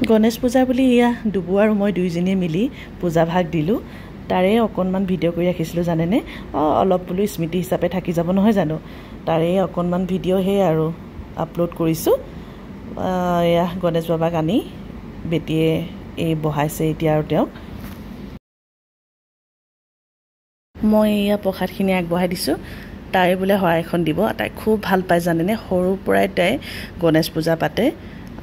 গণেশ পূজা বুলি ইয়া দুবু আৰু মই দুইজনীয়ে মিলি পূজা ভাগ দিলোঁ তাৰে অকণমান ভিডিঅ' কৰি ৰাখিছিলোঁ জানেনে অলপ বোলো স্মৃতি হিচাপে থাকি যাব নহয় জানো তাৰে অকণমান ভিডিঅ' হে আৰু আপলোড কৰিছোঁ ইয়া গণেশ বাবাক আনি বেটিয়ে এই বহাইছে এতিয়া আৰু তেওঁক মই ইয়া প্ৰসাদখিনি আগবঢ়াই দিছোঁ তাই বোলে শৰাইখন দিব তাই খুব ভাল পায় জানেনে সৰুৰ পৰাই তাই গণেশ পূজা পাতে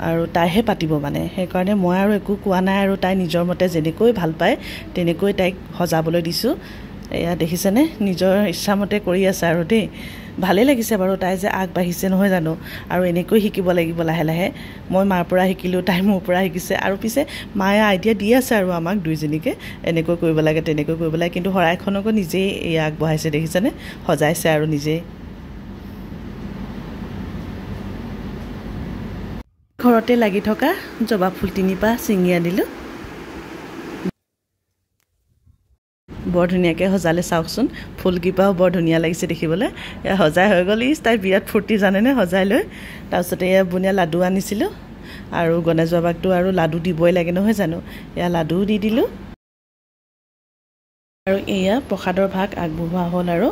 আৰু তাইহে পাতিব মানে সেইকাৰণে মই আৰু একো কোৱা নাই আৰু তাই নিজৰ মতে যেনেকৈ ভাল পায় তেনেকৈ তাইক সজাবলৈ দিছোঁ এয়া দেখিছেনে নিজৰ ইচ্ছামতে কৰি আছে আৰু দেই ভালেই লাগিছে বাৰু তাই যে আগবাঢ়িছে নহয় জানো আৰু এনেকৈ শিকিব লাগিব লাহে লাহে মই মাৰ পৰা শিকিলোঁ তাই মোৰ পৰা শিকিছে আৰু পিছে মায়ে আইডিয়া দি আছে আৰু আমাক দুইজনীকে এনেকৈ কৰিব লাগে তেনেকৈ কৰিব লাগে কিন্তু শৰাইখনকো নিজেই এয়া আগবঢ়াইছে দেখিছেনে সজাইছে আৰু নিজেই ঘৰতে লাগি থকা জবা ফুল 3 পাহ ছিঙি আনিলোঁ বৰ ধুনীয়াকৈ সজালে চাওকচোন ফুলকিপাও বৰ ধুনীয়া লাগিছে দেখিবলৈ এয়া সজাই হৈ গ'ল তাই বিৰাট ফূৰ্তি জানেনে সজাই লৈ তাৰপিছতে এয়া বুনিয়া লাডু আনিছিলোঁ আৰু গণেশ বাবাকতো আৰু লাডু দিবই লাগে নহয় জানো এয়া লাডুও দি দিলোঁ আৰু এয়া প্ৰসাদৰ ভাগ আগবঢ়োৱা হ'ল আৰু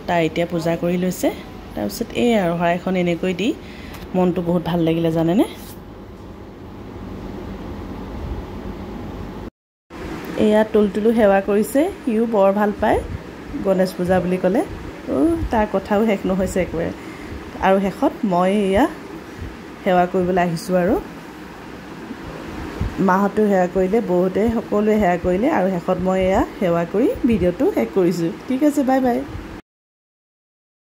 তাই এতিয়া পূজা কৰি লৈছে তাৰপিছত এই আৰু শৰাইখন এনেকৈ দি মনটো বহুত ভাল লাগিলে জানেনে এয়া তুলতুলো সেৱা কৰিছে সিও বৰ ভাল পায় গণেশ পূজা বুলি ক'লে তাৰ কথাও শেষ নহৈছে একবাৰে আৰু শেষত মই এয়া সেৱা কৰিবলৈ আহিছোঁ আৰু মাহঁতেও সেৱা কৰিলে বৌহঁতে সকলোৱে সেৱা কৰিলে আৰু শেষত মই এয়া সেৱা কৰি ভিডিঅ'টো শেষ কৰিছোঁ ঠিক আছে বাই বাই